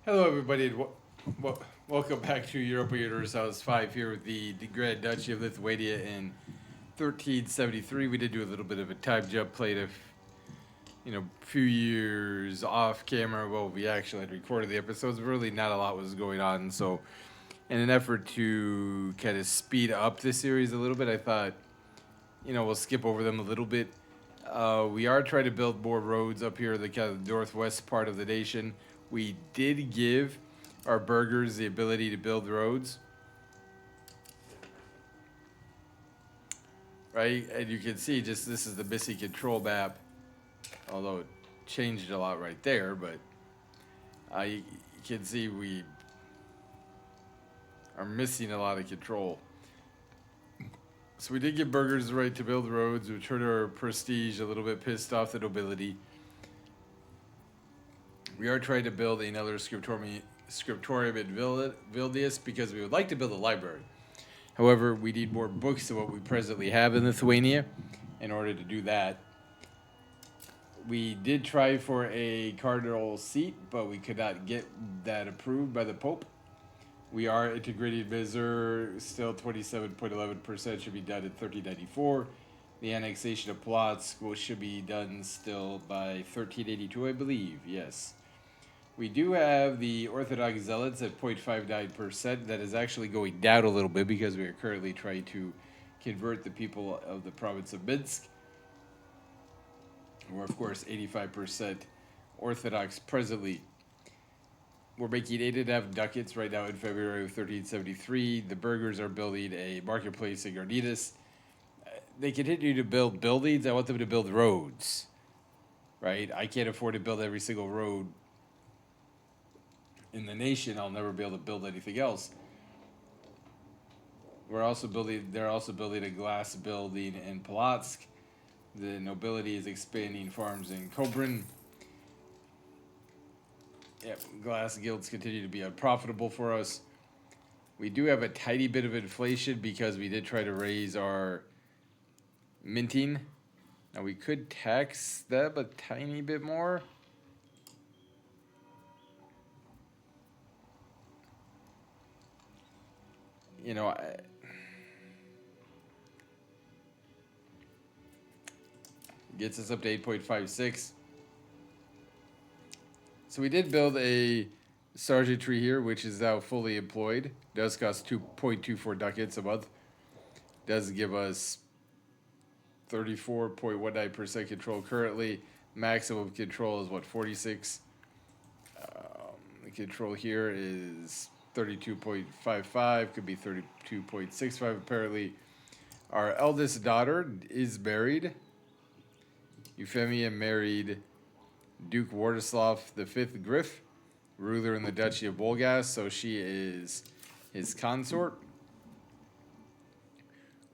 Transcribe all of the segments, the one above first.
Hello, everybody, and welcome back to Europa Universalis 5 here with the Grand Duchy of Lithuania in 1373. We did do a little bit of a time jump, played few years off camera. Well, we actually had recorded the episodes, but really not a lot was going on. So, in an effort to kind of speed up the series a little bit, I thought, we'll skip over them a little bit. We are trying to build more roads up here in the kind of northwest part of the nation. We did give our burghers the ability to build roads, right? And you can see just this is the missing control map, although it changed a lot right there, but you can see we are missing a lot of control. So we did give burghers the right to build roads, which hurt our prestige a little bit, pissed off the nobility. We are trying to build another scriptorium in Vilnius because we would like to build a library. However, we need more books than what we presently have in Lithuania in order to do that. We did try for a cardinal seat, but we could not get that approved by the Pope. We are integrating Mizur, still 27.11% should be done in 1394. The annexation of Polotsk should be done still by 1382, I believe, yes. We do have the Orthodox Zealots at 0.59%. That is actually going down a little bit because we are currently trying to convert the people of the province of Minsk. We're, of course, 85% Orthodox presently. We're making 8.5 ducats right now in February of 1373. The burghers are building a marketplace in Gardinas. They continue to build buildings. I want them to build roads, right? I can't afford to build every single road in the nation. I'll never be able to build anything else. They're also building a glass building in Polotsk. The nobility is expanding farms in Kobrin. Yep, glass guilds continue to be unprofitable for us. We do have a tiny bit of inflation because we did try to raise our minting. Now we could tax them a tiny bit more. Gets us up to 8.56. So we did build a sergeantry here, which is now fully employed. Does cost 2.24 ducats a month. Does give us 34.19% control currently. Maximum control is 46. The control here is 32.55. Could be 32.65 apparently. Our eldest daughter is married. Euphemia married Duke Wardislav V Griff, ruler in the Duchy of Wolgast, so she is his consort.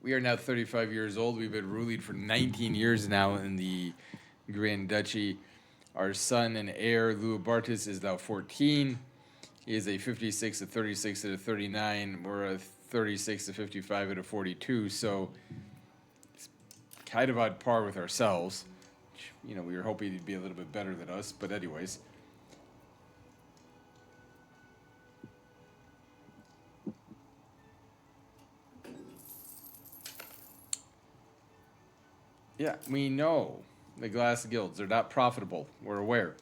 We are now 35 years old. We've been ruling for 19 years now in the Grand Duchy. Our son and heir, Louis is now 14. He is a 56, a 36, and a 39. We're a 36, a 55, and a 42, so it's kind of on par with ourselves. We were hoping he'd be a little bit better than us, but anyways. Yeah, we know the glass guilds are not profitable. We're aware.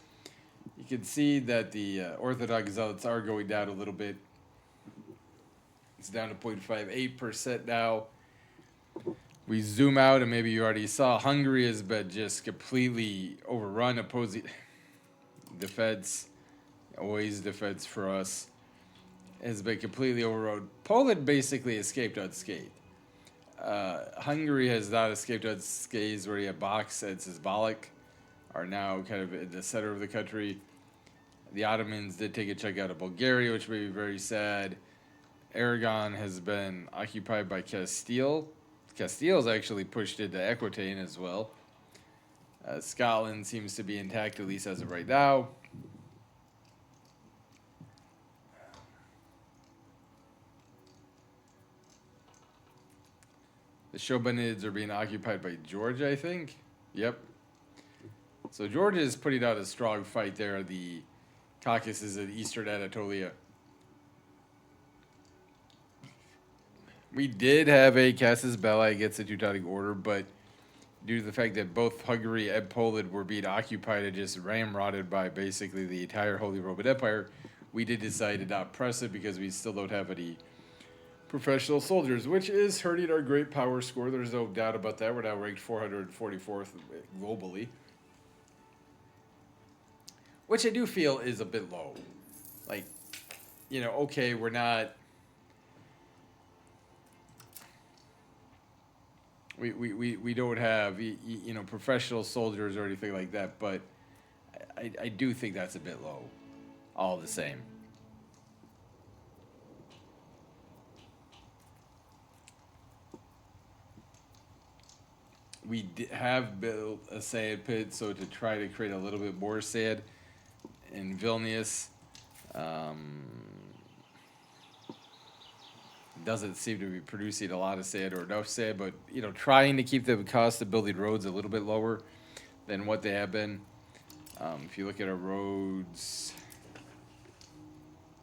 You can see that the Orthodox Zealots are going down a little bit. It's down to 0.58% now. We zoom out, and maybe you already saw Hungary has been just completely overrun. Opposing defense, always defense for us, has been completely overrun. Poland basically escaped unscathed. Hungary has not escaped unscathed. Where you have Box and Zizbalik are now kind of in the center of the country. The Ottomans did take a chunk out of Bulgaria, which may be very sad. Aragon has been occupied by Castile. Castile's actually pushed into Aquitaine as well. Scotland seems to be intact, at least as of right now. The Shobanids are being occupied by Georgia, I think. Yep. So Georgia is putting out a strong fight there. The Caucasus and Eastern Anatolia. We did have a Casus Belli against the Teutonic Order, but due to the fact that both Hungary and Poland were being occupied and just ramrodded by basically the entire Holy Roman Empire, we did decide to not press it because we still don't have any professional soldiers, which is hurting our great power score. There's no doubt about that. We're now ranked 444th globally, which I do feel is a bit low. Like, okay, we're not. We don't have professional soldiers or anything like that, but I do think that's a bit low, all the same. We have built a sand pit, so to try to create a little bit more sand in Vilnius. Doesn't seem to be producing a lot of sand or enough sand, but trying to keep the cost of building roads a little bit lower than what they have been. If you look at our roads,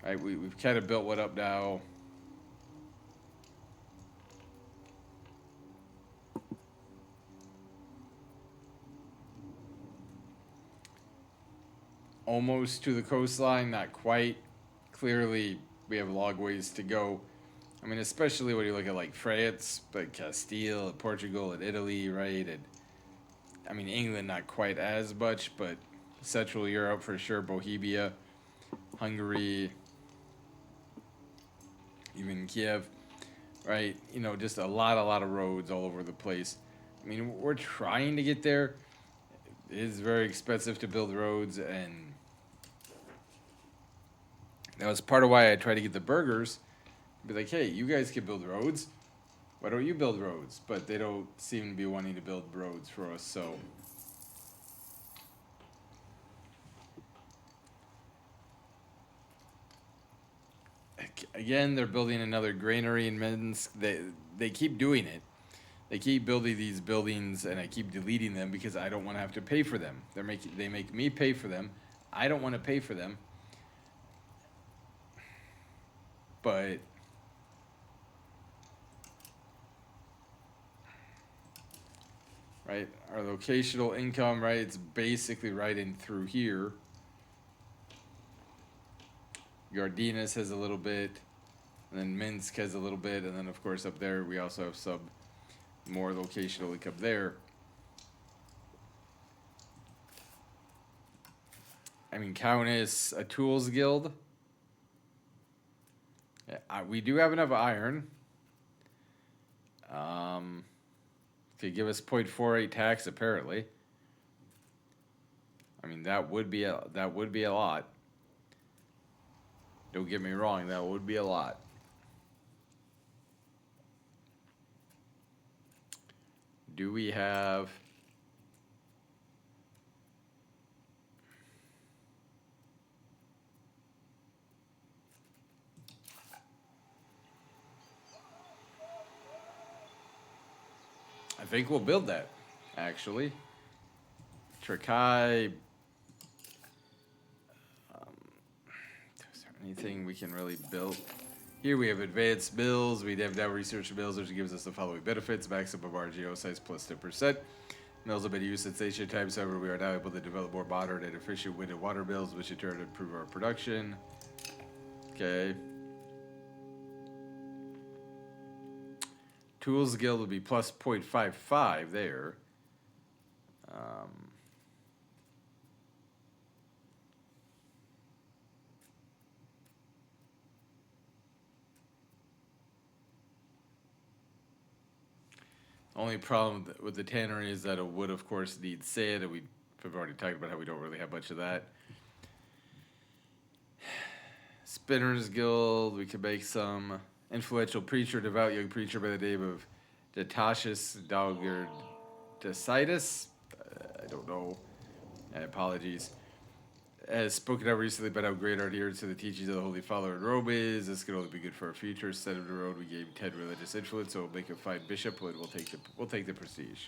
right, we've kind of built one up now. Almost to the coastline, not quite. Clearly, we have a long ways to go. I mean, especially when you look at like France, but Castile, and Portugal, and Italy, right? And I mean, England not quite as much, but Central Europe for sure, Bohemia, Hungary, even Kiev, right? Just a lot of roads all over the place. I mean, we're trying to get there. It is very expensive to build roads, and that was part of why I tried to get the burgers. Be like, hey, you guys can build roads. Why don't you build roads? But they don't seem to be wanting to build roads for us, so. Again, they're building another granary in Minsk. They keep doing it. They keep building these buildings, and I keep deleting them because I don't want to have to pay for them. They make me pay for them. I don't want to pay for them. But right, our locational income, right, it's basically right in through here. Gardinas has a little bit, and then Minsk has a little bit, and then of course up there we also have some more locational income there. I mean, Kaunas, a tools guild. Yeah, we do have enough iron. Could give us 0.48 tax apparently. I mean, that would be a lot. Don't get me wrong, that would be a lot. Do we have? I think we'll build that, actually. Trakai. Is there anything we can really build? Here we have advanced mills. We have now research mills, which gives us the following benefits: maximum RGO size plus 10%. Mills have been used since ancient times. However, we are now able to develop more modern and efficient wind and water mills, which in turn improve our production. Okay. Tools Guild would be plus 0.55 there. Only problem with the tannery is that it would, of course, need sand, and we've already talked about how we don't really have much of that. Spinners Guild, we could make some. Influential preacher, devout young preacher by the name of Detashus Daugerdecitus. I don't know. Apologies. Has spoken out recently about how great our adherence to the teachings of the Holy Father in Rome is. This can only be good for our future. Instead of the road, we gave 10 religious influence, so we'll make a fine bishop, but we'll take the prestige.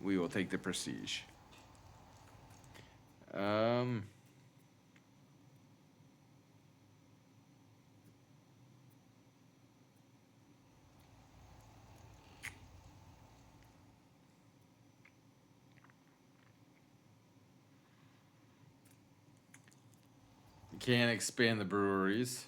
We will take the prestige. You can't expand the breweries.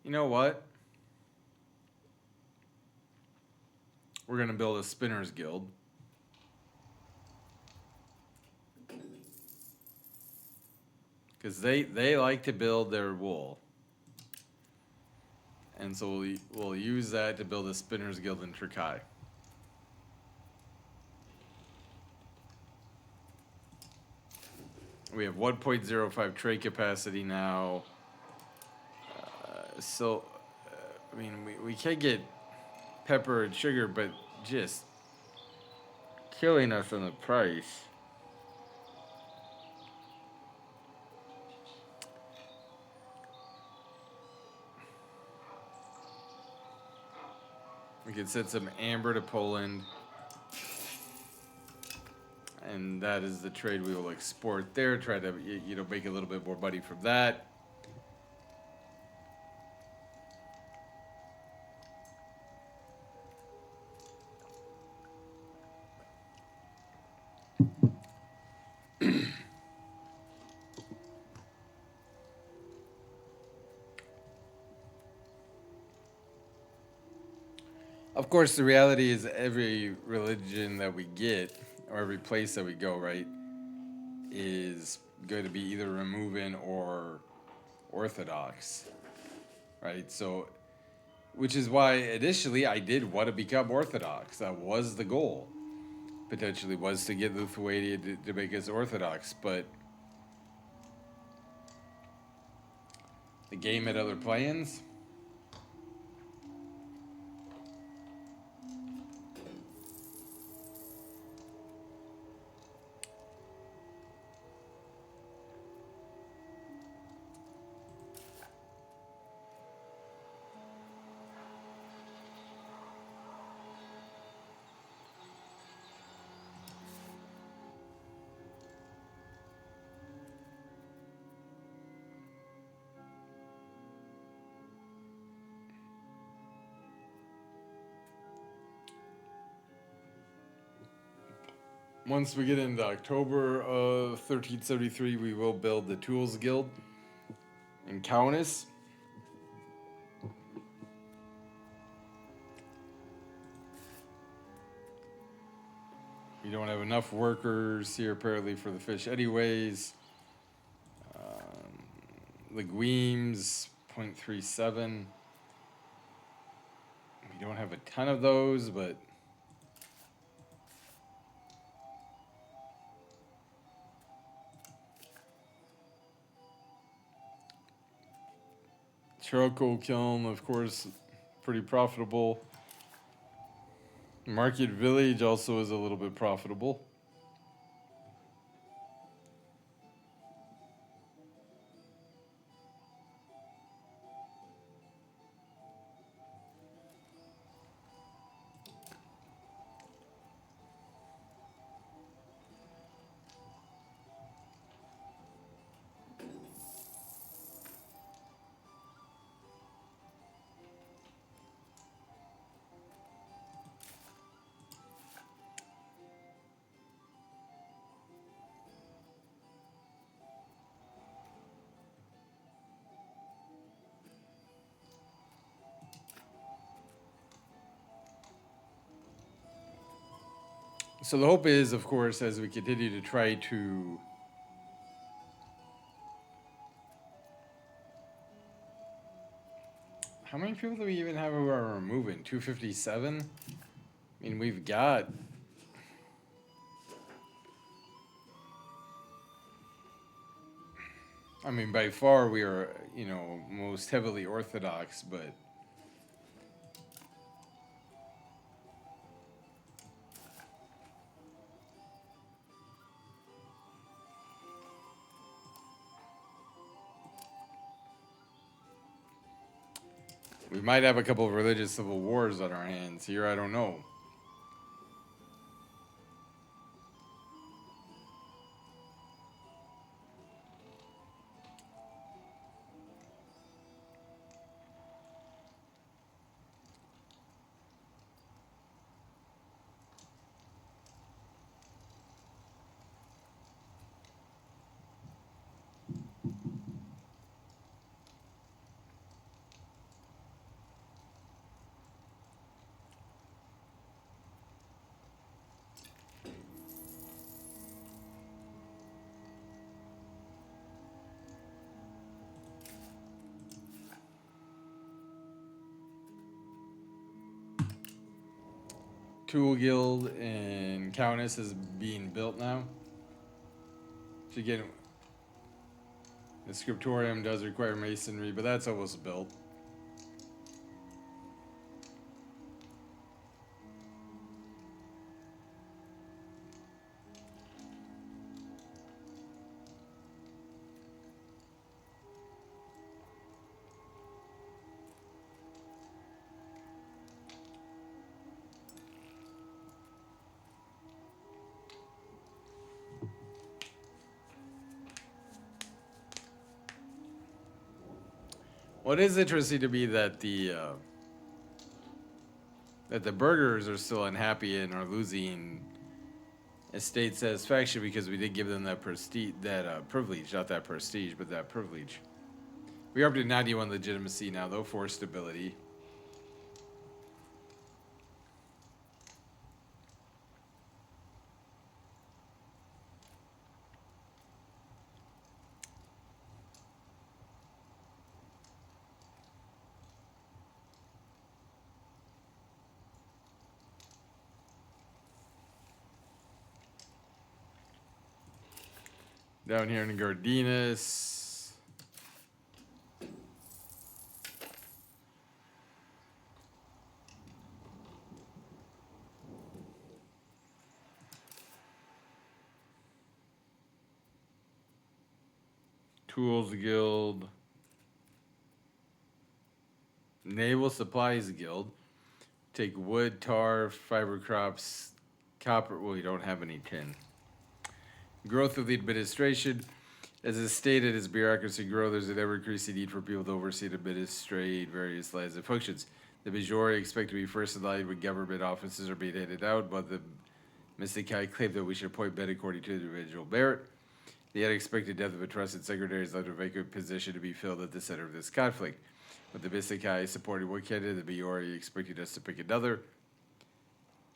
You know what? We're gonna build a spinners guild. Because they like to build their wool. And so we'll use that to build a spinners guild in Turkai. We have 1.05 trade capacity now. I mean, we can't get pepper and sugar, but just killing us on the price. We can send some amber to Poland. And that is the trade we will export there. Try to, make a little bit more money from that. Of course, the reality is every religion that we get, or every place that we go, right, is going to be either removing or Orthodox, right? So, which is why initially I did want to become Orthodox. That was the goal, potentially, was to get Lithuania to make us Orthodox, but the game had other plans. Once we get into October of 1373, we will build the Tools Guild in Kaunas. We don't have enough workers here apparently for the fish anyways. Legumes, 0.37. We don't have a ton of those, but charcoal kiln, of course, pretty profitable. Market Village also is a little bit profitable. So the hope is, of course, as we continue to try to how many people do we even have who are removing? 257? I mean, we've got by far we are, most heavily Orthodox, but We might have a couple of religious civil wars on our hands here. I don't know. Tool Guild and Countess is being built now. To get the scriptorium does require masonry, but that's almost built. What is interesting to me that the burghers are still unhappy and are losing estate satisfaction because we did give them that prestige, that privilege, not that prestige, but that privilege. We are up to 91 legitimacy now, though, for stability. Down here in Gardinus. Tools Guild. Naval Supplies Guild. Take wood, tar, fiber crops, copper. Well, you don't have any tin. Growth of the administration. As is stated, as bureaucracy grows, there's an ever-increasing need for people to oversee and administrate various lines and functions. The majority expect to be first in line when government offices are being handed out, but the Mystici claim that we should appoint men according to individual merit. The unexpected death of a trusted secretary has left a vacant position to be filled at the center of this conflict. With the Mystici supporting one candidate, the majority expecting us to pick another.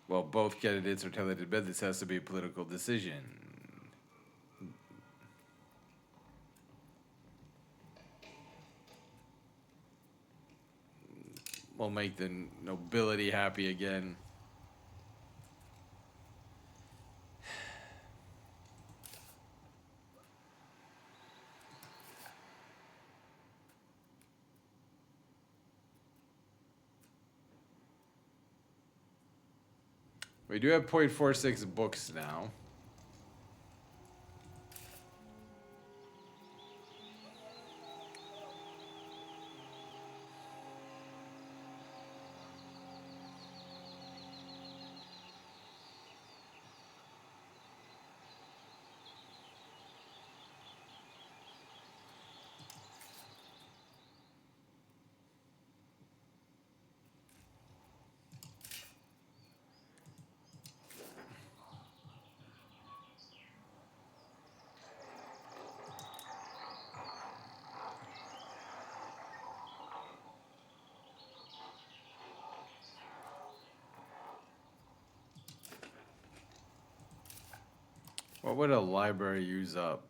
While both candidates are talented men, this has to be a political decision. We'll make the nobility happy again. We do have 0.46 books now. What would a library use up?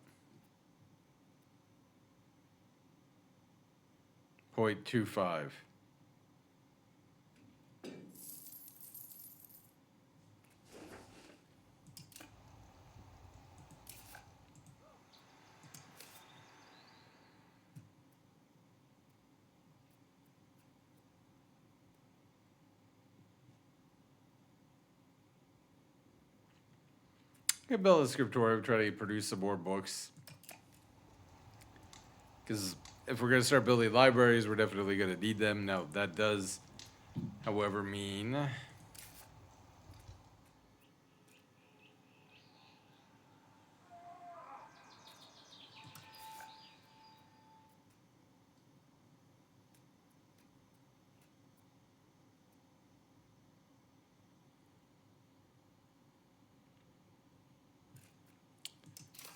0.25. I build a scriptorium, try to produce some more books. Because if we're going to start building libraries, we're definitely going to need them. Now, that does, however, mean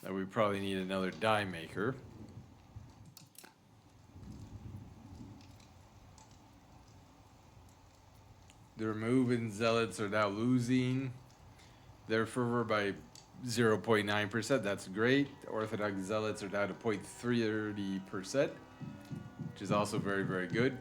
that we probably need another die maker. The removing zealots are now losing their fervor by 0.9%. That's great. The Orthodox zealots are down to 0.30%, which is also very, very good.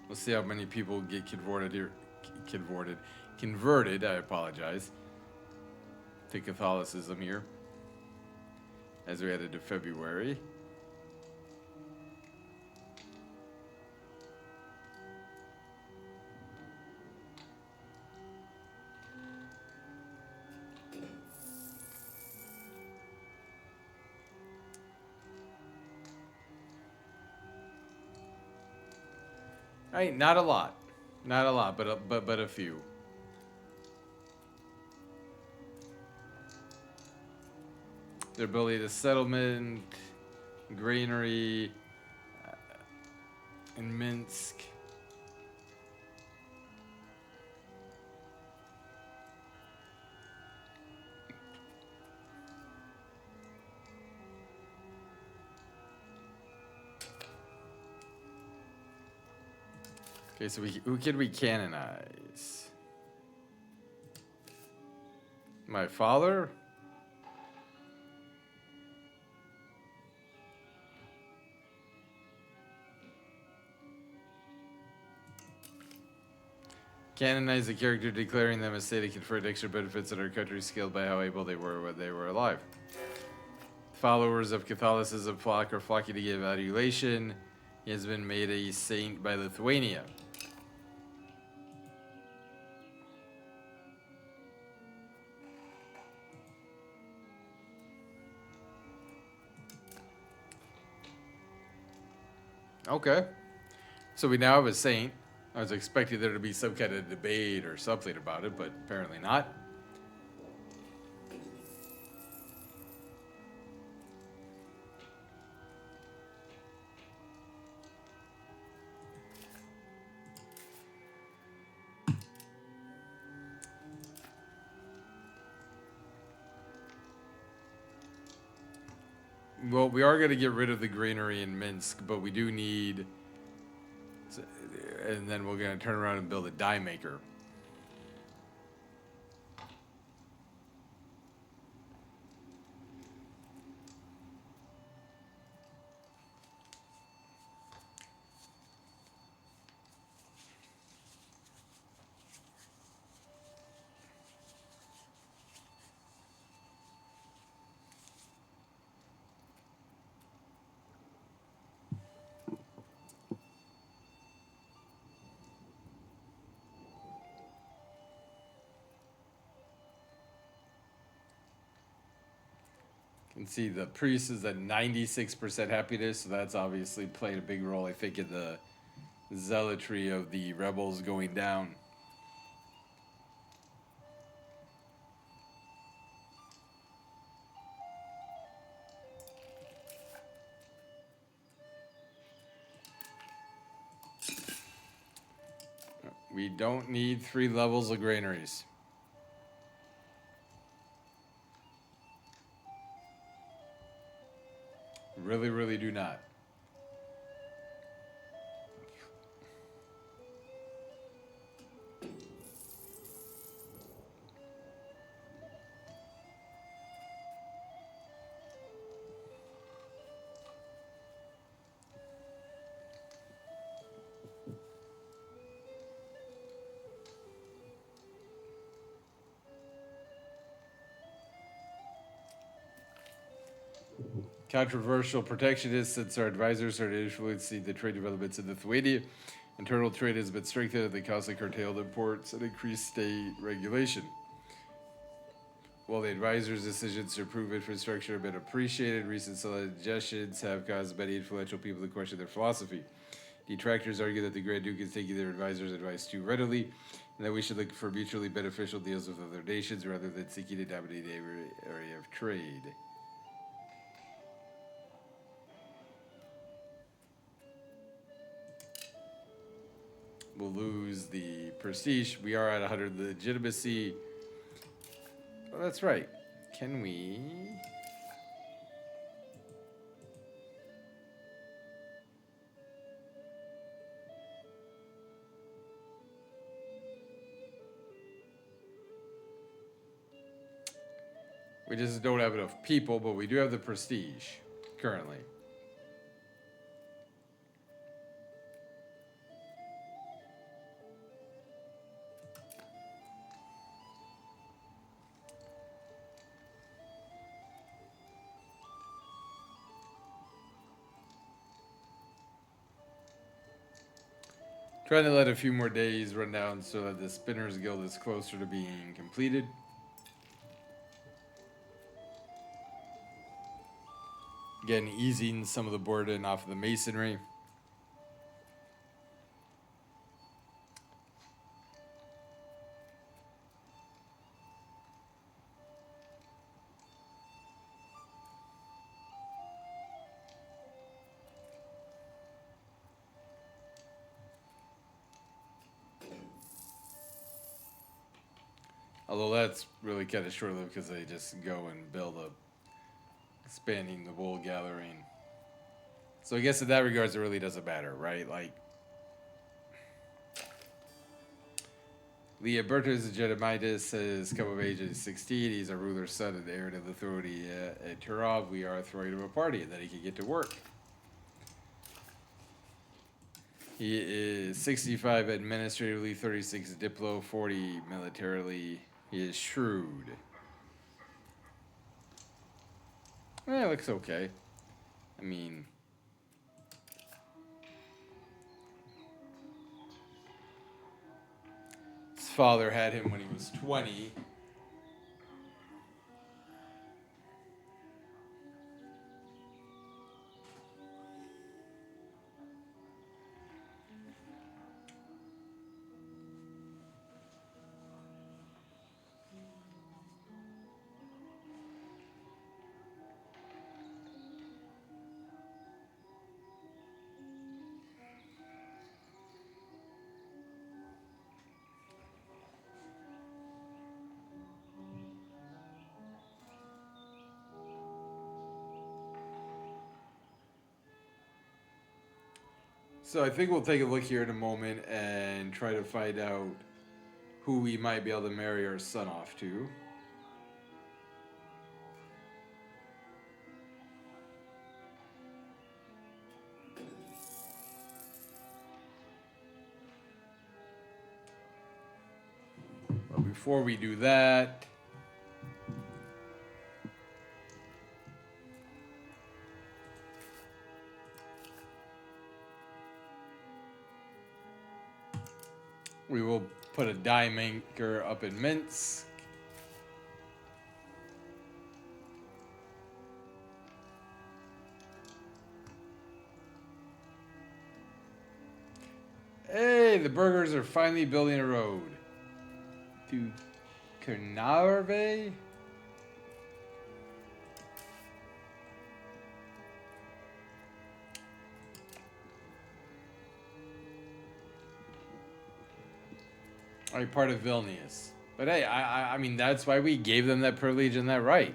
We'll see how many people get converted here. Converted, I apologize, to Catholicism here as we head into February. Right, not a lot, but a few. Their ability to settlement, granary, in Minsk. Okay, so who can we canonize? My father? Canonize a character, declaring them a state to confer extra benefits that our country scaled by how able they were when they were alive. Followers of Catholicism are flocking to give adulation. He has been made a saint by Lithuania. Okay. So we now have a saint. I was expecting there to be some kind of debate or something about it, but apparently not. Well, we are going to get rid of the granary in Minsk, but we do need... And then we're going to turn around and build a die maker. You can see the priest is at 96% happiness, so that's obviously played a big role, I think, in the zealotry of the rebels going down. We don't need 3 levels of granaries. Really, really do not. Controversial protectionists, since our advisors are to influence the trade developments in Lithuania, Internal trade has been strengthened at the cost of curtailed imports and increased state regulation. While the advisor's decisions to improve infrastructure have been appreciated, recent suggestions have caused many influential people to question their philosophy. Detractors argue that the Grand Duke is taking their advisor's advice too readily, and that we should look for mutually beneficial deals with other nations rather than seeking to dominate the area of trade. We'll lose the prestige. We are at 100 legitimacy. Oh, that's right. Can we... We just don't have enough people, but we do have the prestige currently. Trying to let a few more days run down so that the Spinners Guild is closer to being completed. Again, easing some of the burden off of the masonry. Although that's really kind of short-lived because they just go and build up, expanding the wool gathering. So I guess in that regards, it really doesn't matter, right? Like, Leobertus Gedimidas has come of age at 16. He's a ruler's son and heir to Lithuania at Turov. We are throwing him a party and then he can get to work. He is 65 administratively, 36 diplo, 40 militarily. He is shrewd. Eh, looks okay. I mean... His father had him when he was 20. So I think we'll take a look here in a moment and try to find out who we might be able to marry our son off to. But before we do that, we will put a dime anchor up in Minsk. Hey, the burgers are finally building a road to Karnarve. Are part of Vilnius. But hey, I mean, that's why we gave them that privilege and that right.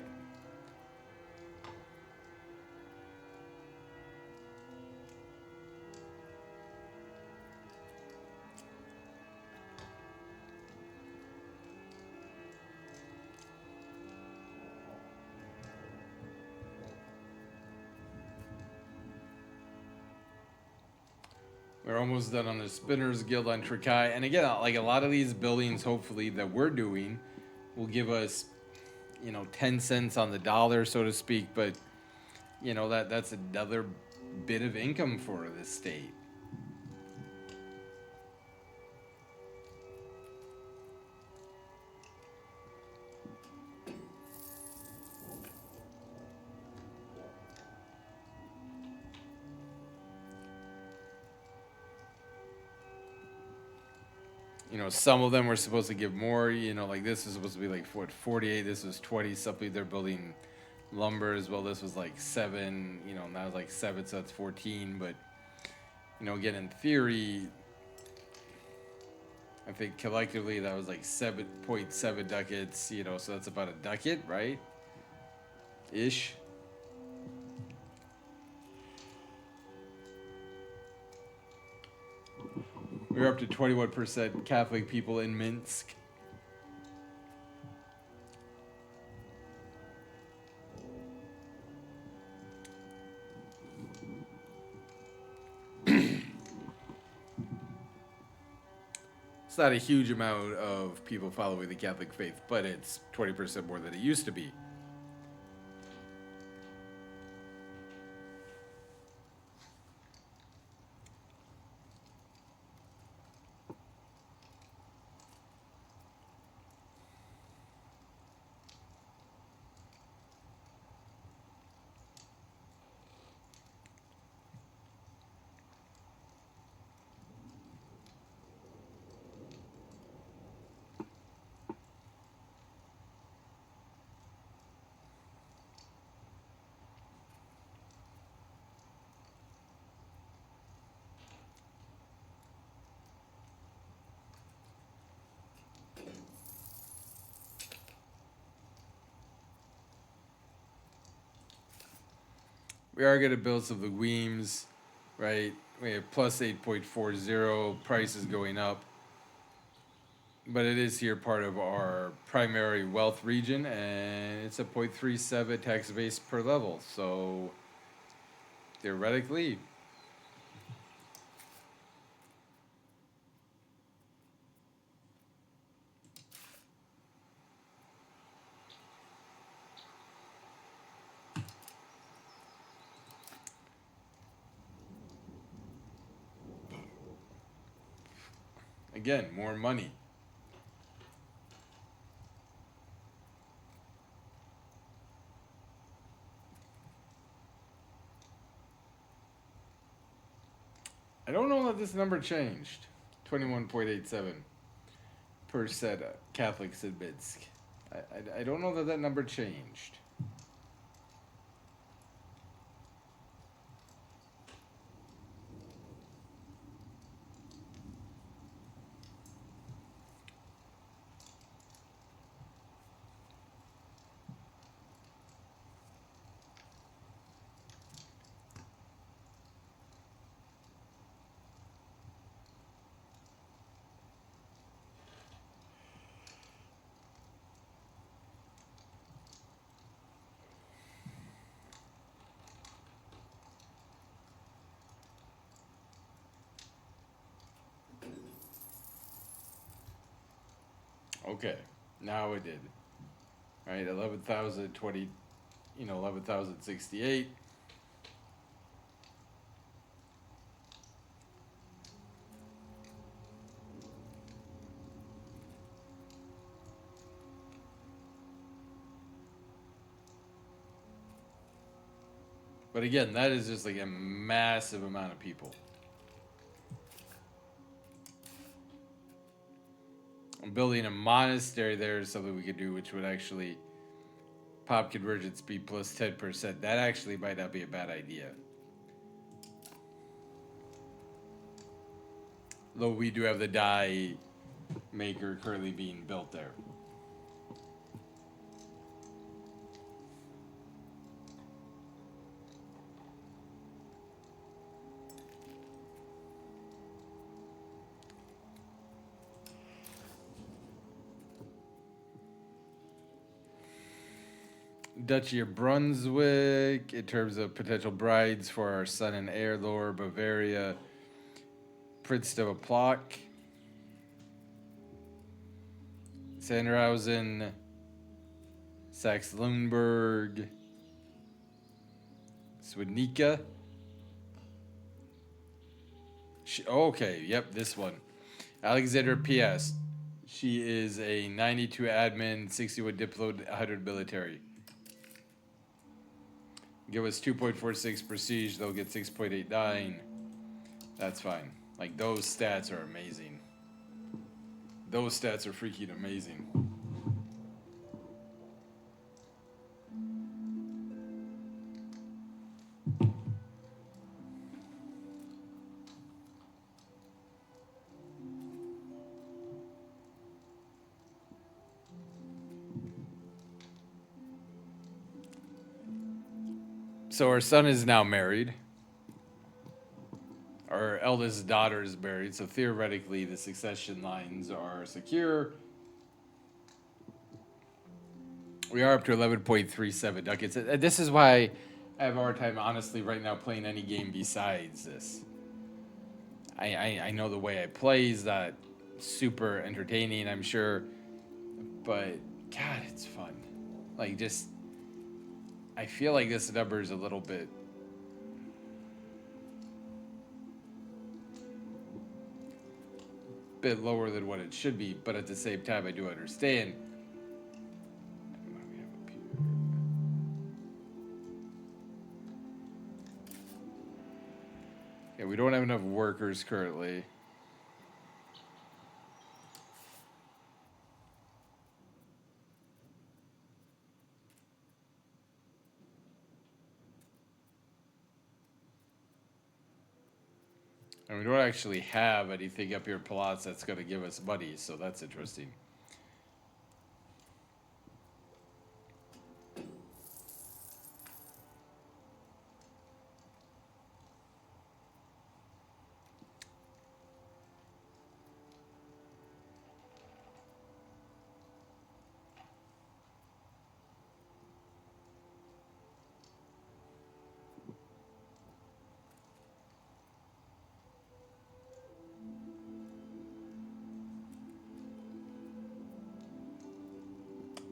We're almost done on the Spinners Guild on Trakai. And again, like a lot of these buildings, hopefully, that we're doing will give us, 10 cents on the dollar, so to speak. But, that's another bit of income for the state. You know, some of them were supposed to give more. You know, like this was supposed to be like 48. This was 20 something. They're building lumber as well. This was like 7. You know, now it's like 7, so that's 14. But you know, again, in theory, I think collectively that was like 7.7 ducats. You know, so that's about a ducat, right? Ish. We're up to 21% Catholic people in Minsk. It's not a huge amount of people following the Catholic faith, but it's 20% more than it used to be. We are going to build some Luguemes, right? We have plus 8.40, prices going up. But it is here part of our primary wealth region, and it's a 0.37 tax base per level. So theoretically, again, more money. I don't know that this number changed. 21.87% Catholics in Minsk. I don't know that that number changed. Okay, now it did. Right, 11,020, 11,068. But again, that is just like a massive amount of people. Building a monastery there is something we could do, which would actually pop convergence speed plus 10%. That actually might not be a bad idea. Though we do have the die maker currently being built there. Duchy of Brunswick, in terms of potential brides for our son and heir, Lower Bavaria, Princeton of Plock, Sandhausen, Saxe-Lunenburg, Swednica. Okay, yep, this one. Alexander P.S. She is a 92 admin, 61 diplo, 100 military. Give us 2.46 prestige, they'll get 6.89. That's fine. Like, those stats are amazing. Those stats are freaking amazing. So our son is now married. Our eldest daughter is married, so theoretically the succession lines are secure. We are up to 11.37 ducats. This is why I have a hard time, honestly, right now playing any game besides this. I know the way I play is not super entertaining, I'm sure, but God, it's fun. Like, just, I feel like this number is a little bit lower than what it should be, but at the same time, I do understand. Yeah, we don't have enough workers currently. And we don't actually have anything up here, plots, that's going to give us money, so that's interesting.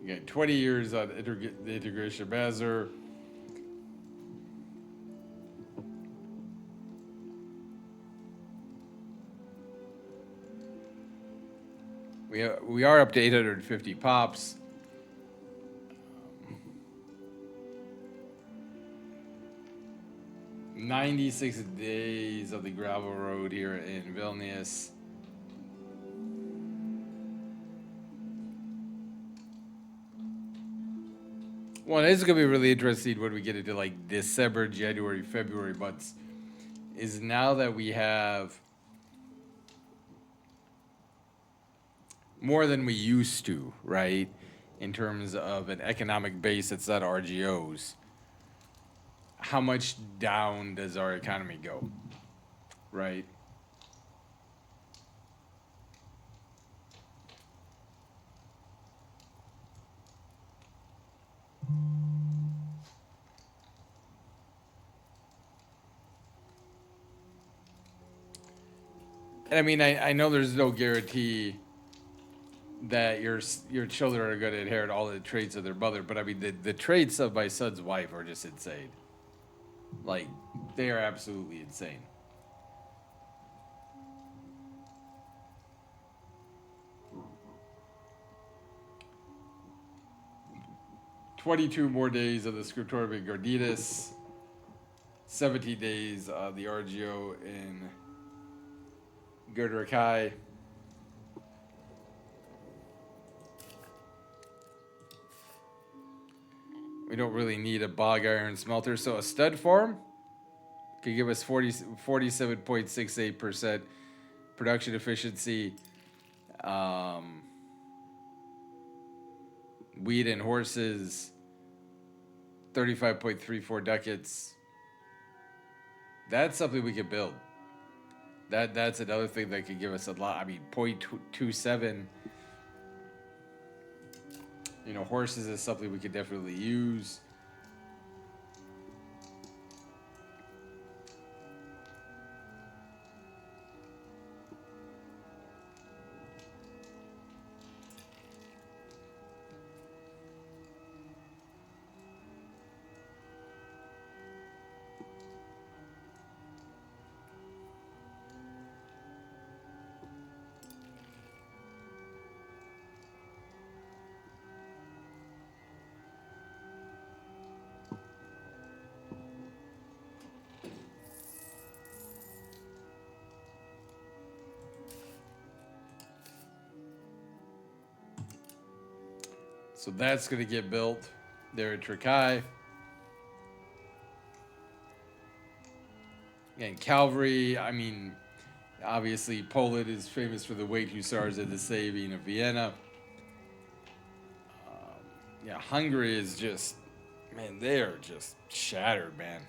Again, 20 years on the integration Mazur. We are up to 850 pops. Um, 96 days of the gravel road here in Vilnius. Well, this is going to be really interesting when we get into like December, January, February months. Is now that we have more than we used to, right? In terms of an economic base that's not RGOs. How much down does our economy go, right? And I mean, I know there's no guarantee that your children are going to inherit all the traits of their mother, but I mean, the traits of my son's wife are just insane. Like, they are absolutely insane. "22 more days of the Scriptorium in Gardinus, 17 days of the RGO in Gerderakai. We don't really need a bog iron smelter, so a stud farm could give us 47.68% production efficiency. Wheat and horses, 35.34 ducats. That's something we could build. That's another thing that could give us a lot. I mean, 0.27. You know, horses is something we could definitely use. So that's going to get built there at Trakai. And cavalry, I mean, obviously Poland is famous for the White Hussars and the saving of Vienna. Yeah, Hungary is just, man, they are just shattered, man.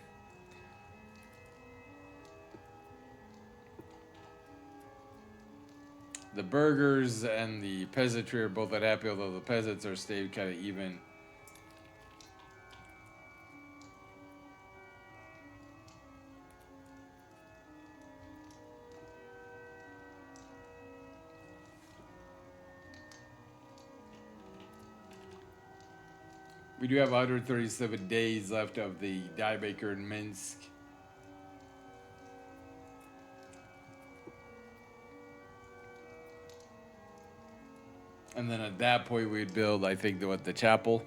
The burghers and the peasantry are both unhappy, although the peasants are stayed kind of even. We do have 137 days left of the die maker in Minsk. And then at that point, we'd build, I think, the chapel.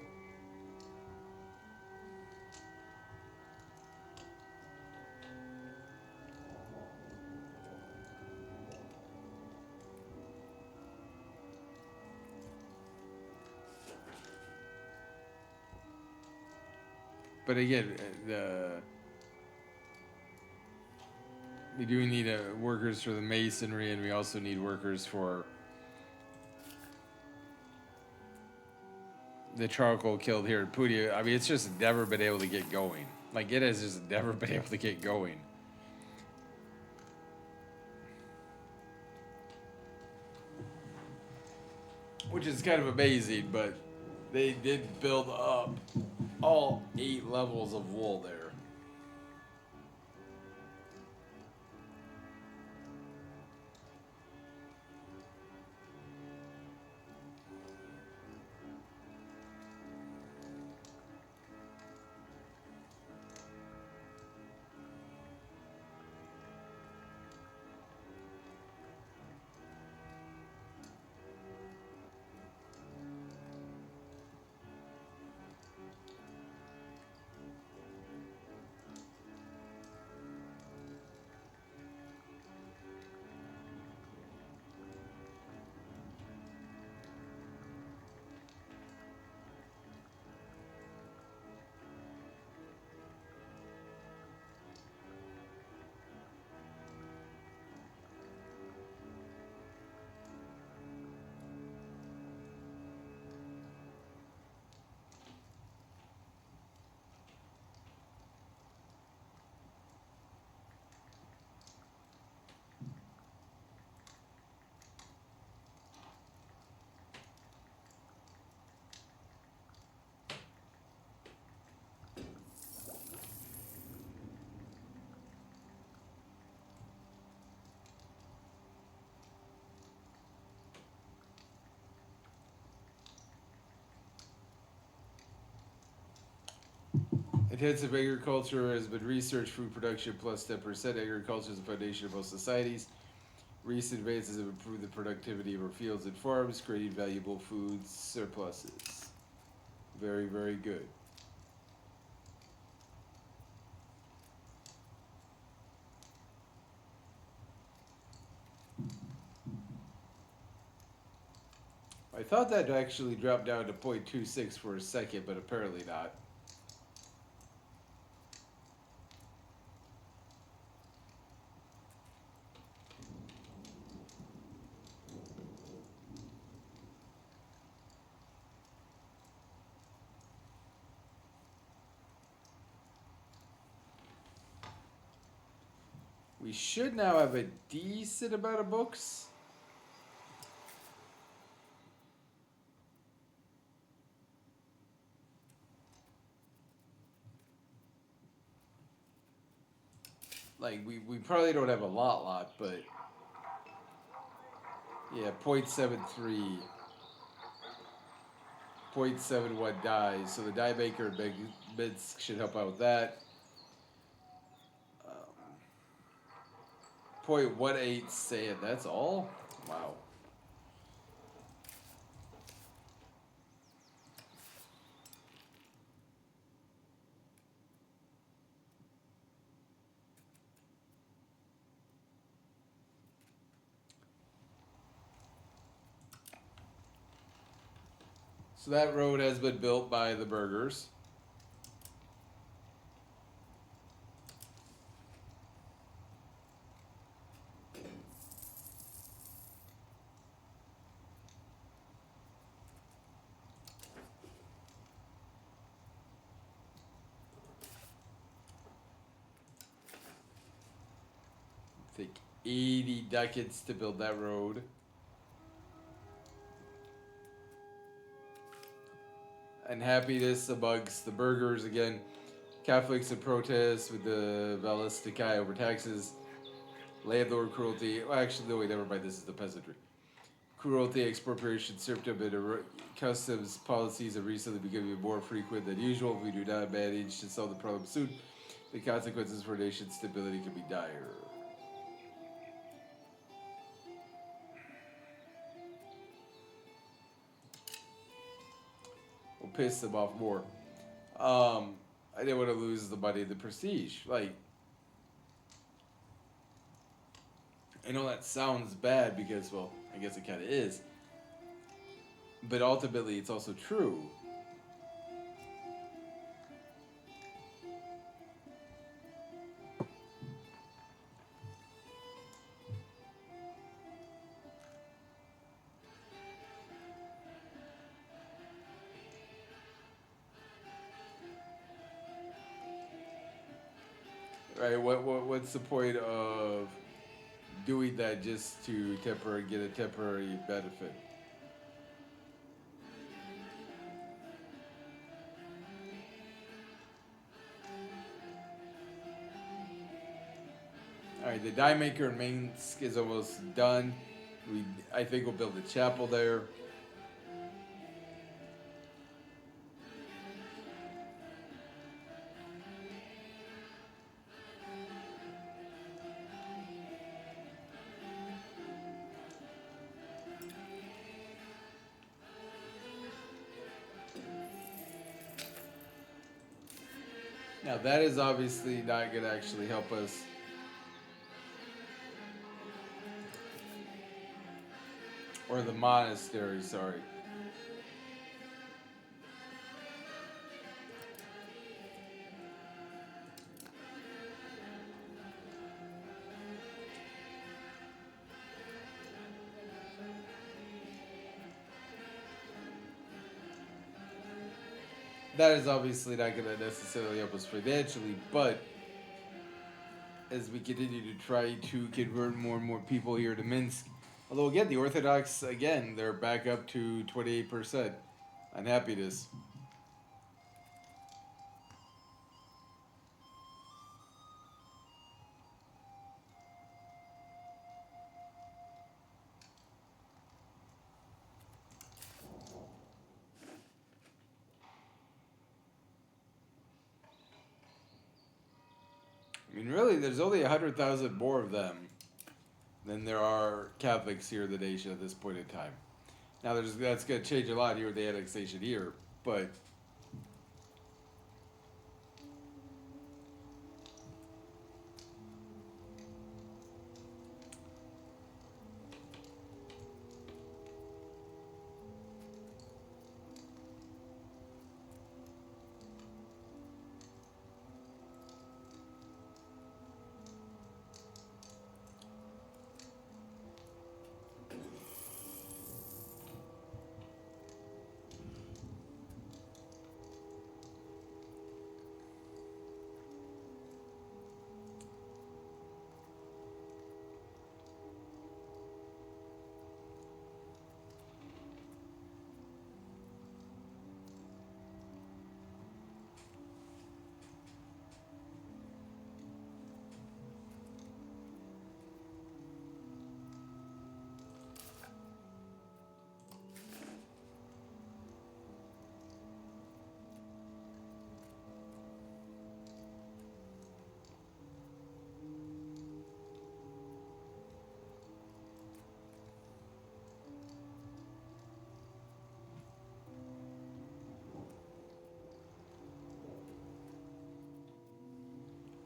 But again, we do need workers for the masonry, and we also need workers for the charcoal killed here at Pudia. I mean, it's just never been able to get going. Like, it has just never been able to get going. Which is kind of amazing, but they did build up all 8 levels of wool there. Intensive agriculture has been researched. Food production plus 10%. Agriculture is the foundation of most societies. Recent advances have improved the productivity of our fields and farms, creating valuable food surpluses. Very, very good. I thought that actually dropped down to 0.26 for a second, but apparently not. We should now have a decent amount of books. Like, we probably don't have a lot, but yeah, 0.73, 0.71 dies. So the die maker bids should help out with that. 0.18 sand, that's all? Wow. So that road has been built by the burghers. Take 80 ducats to build that road. Unhappiness amongst the burghers again. Catholics in protest with the Valisticae over taxes. Landlord cruelty. Well, actually, no, wait, never mind. This is the peasantry. Cruelty, expropriation, serfdom, and customs policies have recently become more frequent than usual. If we do not manage to solve the problem soon, the consequences for nation stability can be dire. We'll piss them off more. I didn't want to lose the money and the prestige. Like, I know that sounds bad because, well, I guess it kind of is. But ultimately, it's also true. Right? What's the point of doing that just to get a temporary benefit? All right, the die maker in Minsk is almost done. I think we'll build a chapel there. Now that is obviously not going to actually help us. Or the monastery, sorry. That is obviously not going to necessarily help us financially, but as we continue to try to convert more and more people here to Minsk, although again, the Orthodox, again, they're back up to 28% unhappiness. I mean, really, there's only 100,000 more of them than there are Catholics here in the nation at this point in time. Now, that's going to change a lot here with the annexation here, but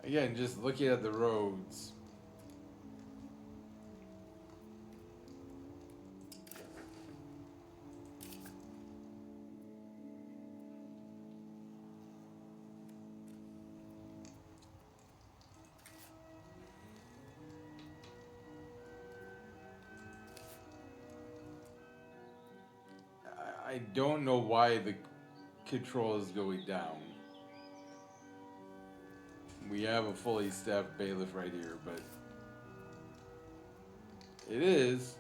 again, just looking at the roads. I don't know why the control is going down. We have a fully staffed bailiff right here, but it is.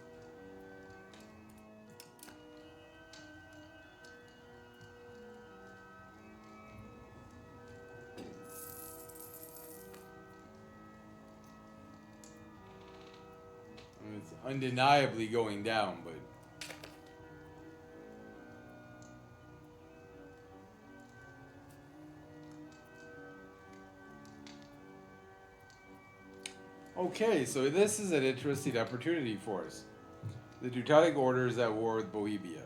I mean, it's undeniably going down, but okay, so this is an interesting opportunity for us. The Teutonic Order is at war with Bohemia.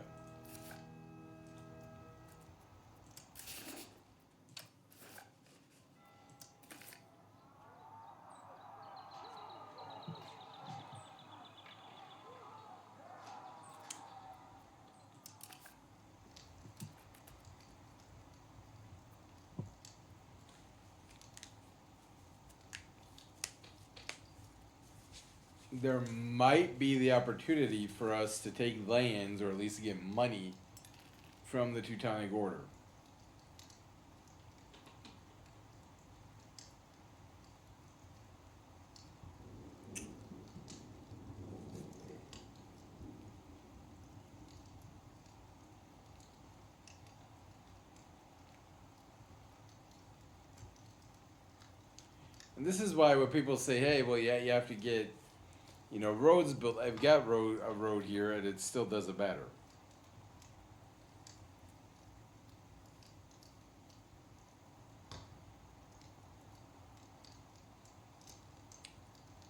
There might be the opportunity for us to take lands, or at least get money, from the Teutonic Order. And this is why when people say, "Hey, well, yeah, you have to get, roads built." I've got a road here, and it still doesn't matter.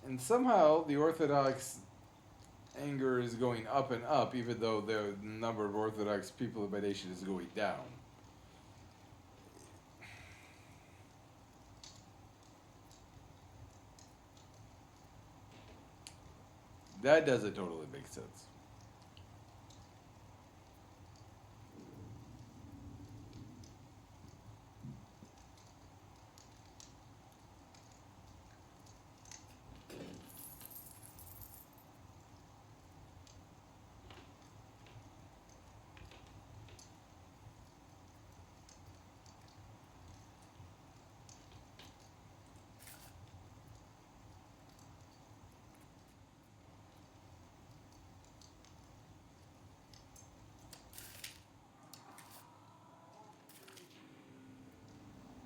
And somehow the Orthodox anger is going up and up, even though the number of Orthodox people in my nation is going down. That doesn't totally make sense.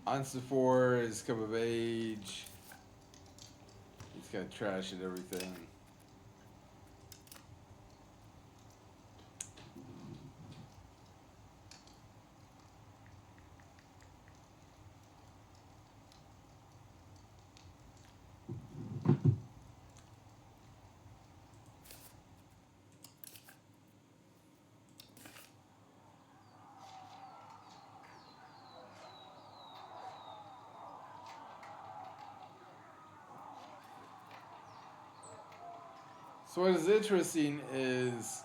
Ansifor has come of age. He's got trash and everything. So what is interesting is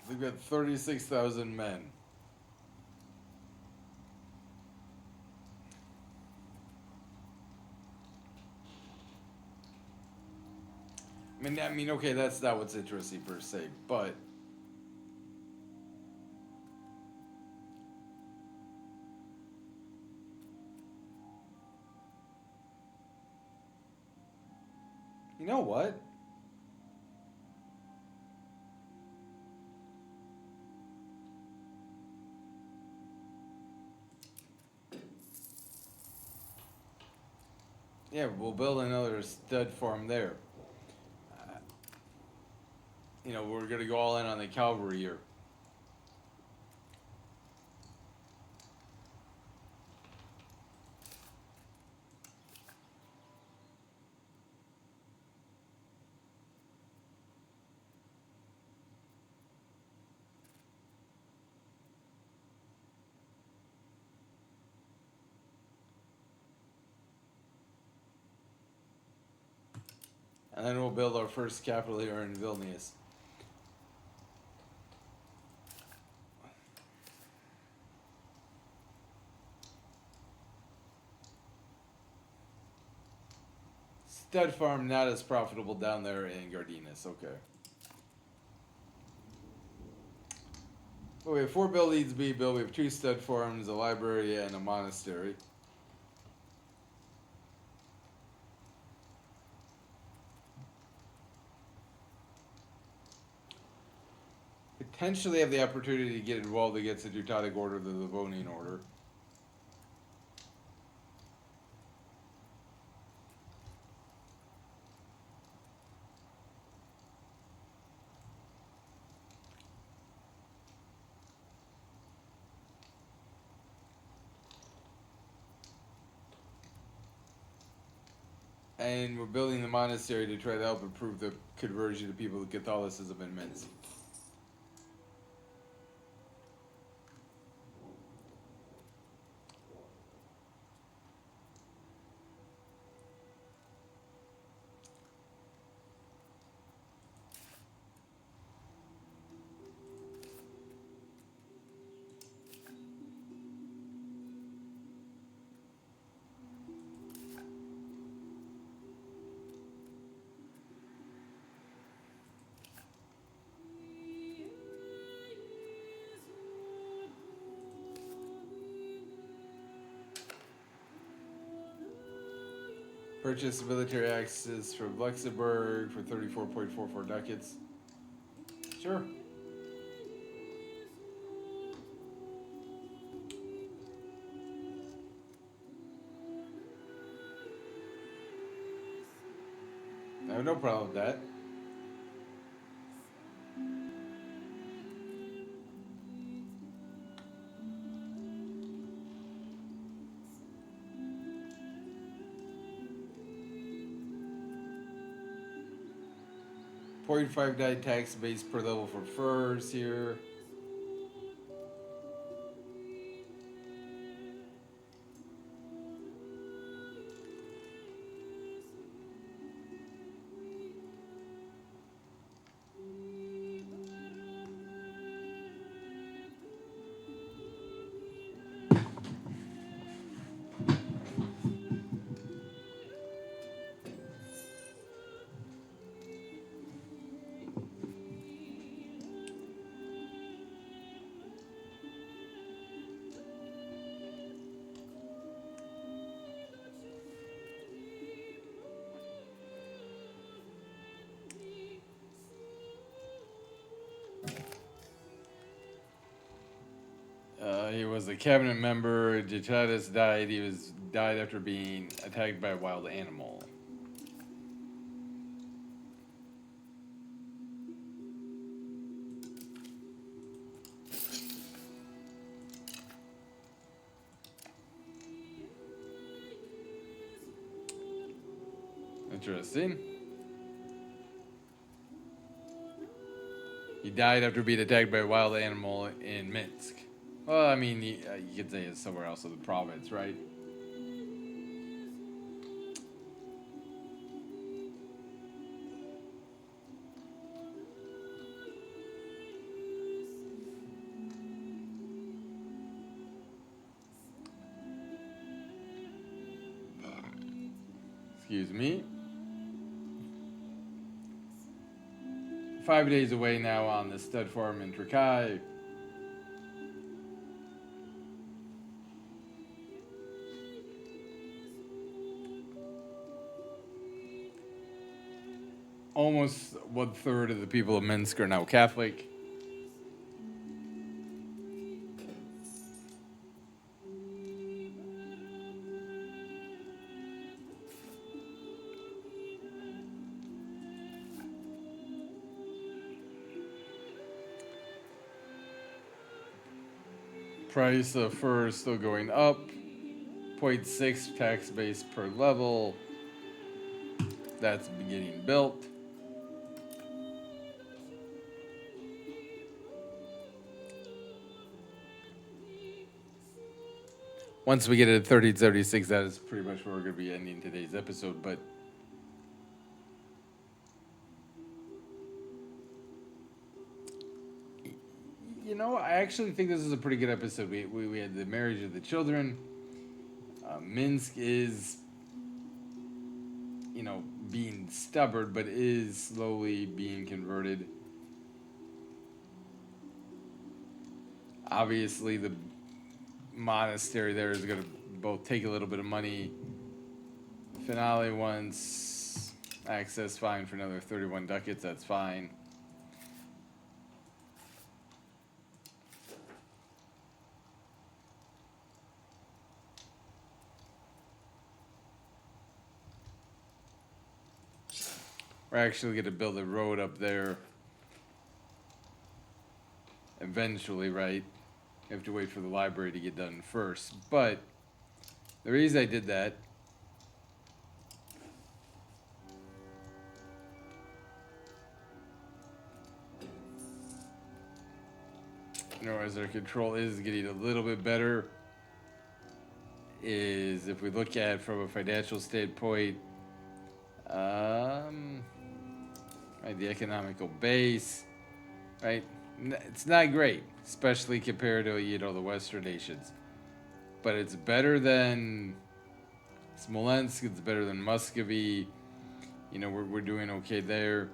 they've got 36,000 men. Okay, that's not what's interesting per se, but you know what? Yeah, we'll build another stud farm there. We're gonna go all in on the cavalry here. And then we'll build our first capital here in Vilnius. Stud farm not as profitable down there in Gardenias, okay. Well, we have 4 buildings being built. We have 2 stud farms, a library, and a monastery. Potentially have the opportunity to get involved against the Teutonic Order, the Livonian Order. And we're building the monastery to try to help improve the conversion of people to Catholicism in Minsk. Purchase military access from Luxembourg for 34.44 ducats. Sure. I have no problem with that. .59 tax base per level for furs here. He was a cabinet member. Dutatus died. He died after being attacked by a wild animal. Interesting. He died after being attacked by a wild animal in Minsk. Well, I mean, you could say it's somewhere else in the province, right? Excuse me. 5 days away now on the stud farm in Turkey. Almost 1/3 of the people of Minsk are now Catholic. Price of fur is still going up. 0.6 tax base per level. That's getting built. Once we get it at 1376, that is pretty much where we're going to be ending today's episode. But you know, I actually think this is a pretty good episode. We had the marriage of the children. Minsk is, you know, being stubborn, but is slowly being converted. Obviously, the monastery there is going to both take a little bit of money. Finale wants access fine for another 31 ducats. That's fine. We're actually going to build a road up there eventually, right? You have to wait for the library to get done first. But the reason I did that, as our control is getting a little bit better, is if we look at it from a financial standpoint, right, the economical base, right? It's not great, especially compared to the Western nations, but it's better than Smolensk. It's better than Muscovy. We're doing okay there,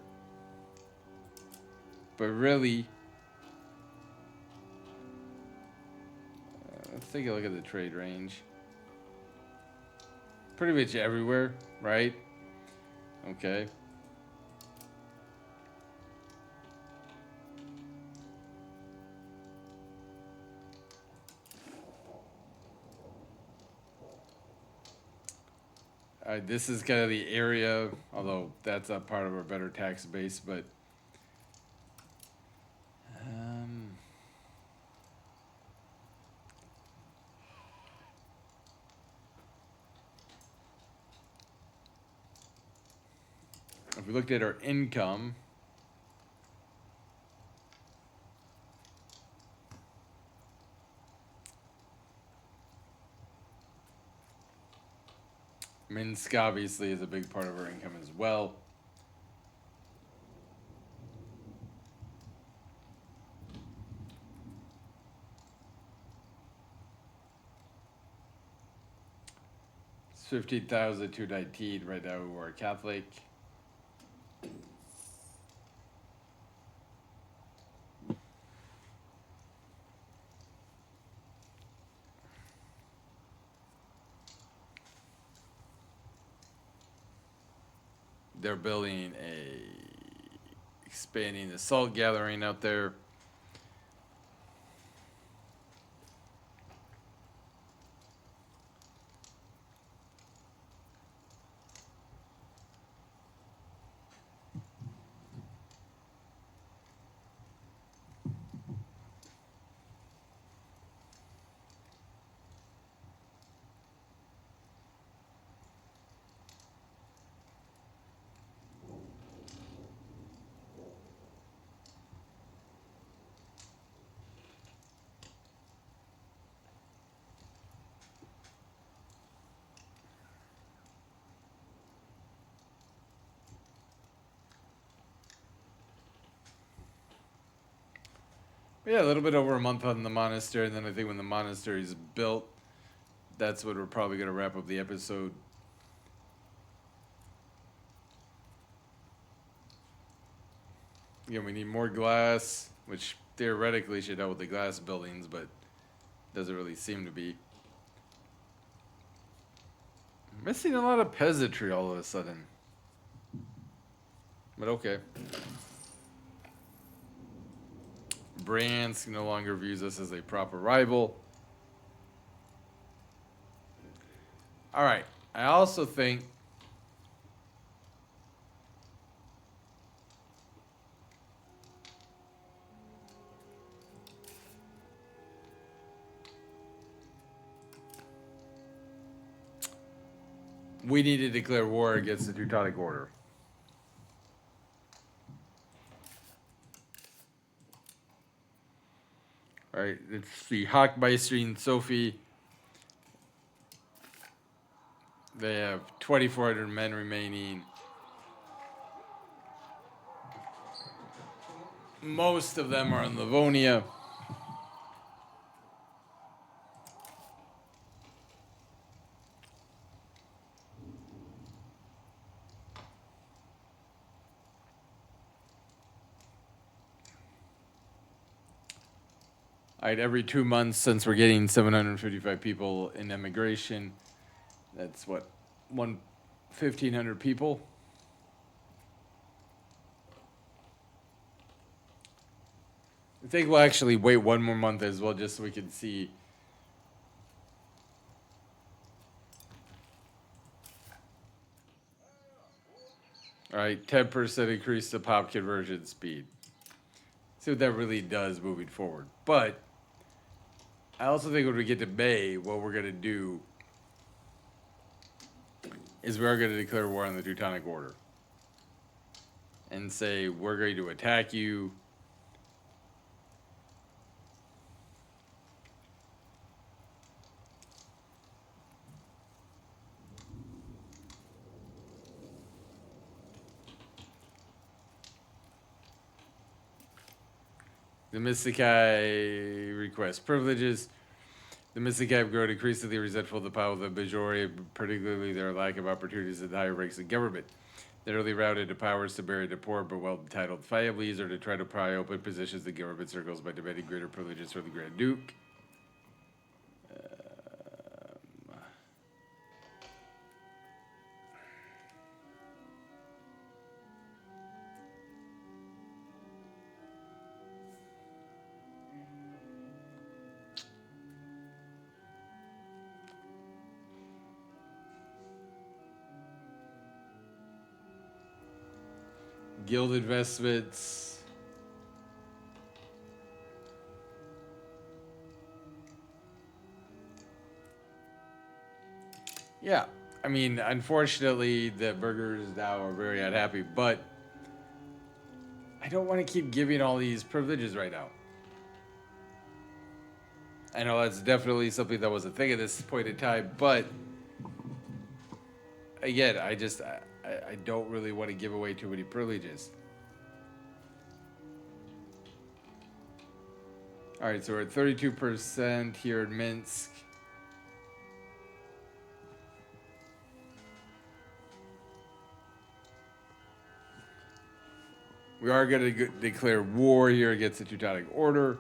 but really, let's take a look at the trade range. Pretty much everywhere, right? Okay. This is kind of the area, although that's not part of our better tax base, but if we looked at our income, Minsk obviously is a big part of our income as well. It's 15,219 right now. We're Catholic. They're building expanding the salt gathering out there. Yeah, a little bit over a month on the monastery, and then I think when the monastery is built, that's when we're probably going to wrap up the episode. Again, we need more glass, which theoretically should help with the glass buildings, but doesn't really seem to be. Missing a lot of peasantry all of a sudden. But okay. Bryansk no longer views us as a proper rival. Alright, I also think we need to declare war against the Teutonic Order. Alright, it's the Hochmeister and Sophie. They have 2,400 men remaining. Most of them are in Livonia. All right, every 2 months, since we're getting 755 people in emigration, that's what, 1,500 people. I think we'll actually wait one more month as well, just so we can see. All right, 10% increase the pop conversion speed. See what that really does moving forward. But I also think when we get to May, what we're going to do is we are going to declare war on the Teutonic Order and say we're going to attack you. The Mystici request privileges. The Mystici have grown increasingly resentful of the power of the majority, particularly their lack of opportunities at higher ranks in government. They're only routed to powers to bury the poor but well-entitled families, or to try to pry open positions in government circles by demanding greater privileges from the Grand Duke. Guild investments. Yeah, I mean, unfortunately, the burgers now are very unhappy, but I don't want to keep giving all these privileges right now. I know that's definitely something that was a thing at this point in time, but again, I don't really want to give away too many privileges. All right, so we're at 32% here in Minsk. We are going to declare war here against the Teutonic Order.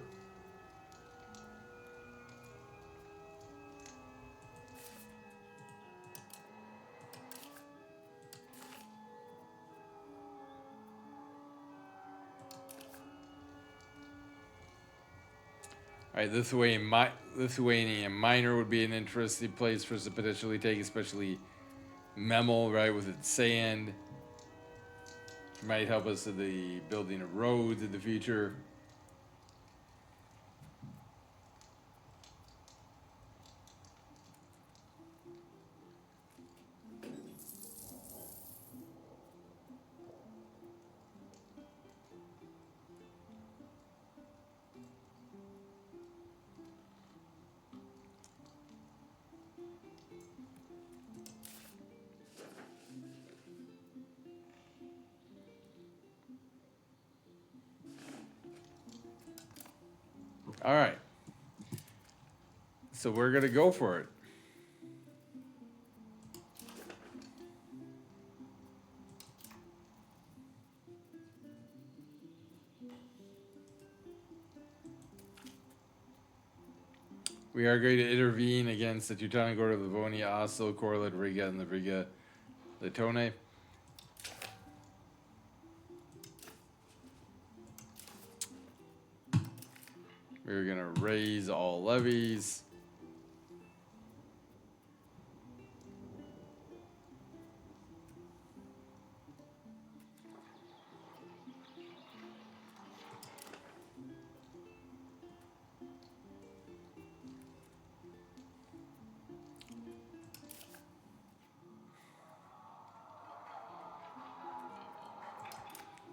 All right, Lithuania Minor would be an interesting place for us to potentially take, especially Memel, right, with its sand. Might help us in the building of roads in the future. All right. So we're going to go for it. We are going to intervene against the Teutonic Order of Livonia, Oslo, Korlet, Riga, and the Riga Letone. We're going to raise all levies.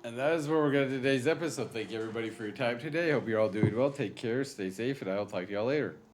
And that is where we're going to today's episode. Thank you, everybody, for your time today. Hope you're all doing well. Take care, stay safe, and I'll talk to y'all later.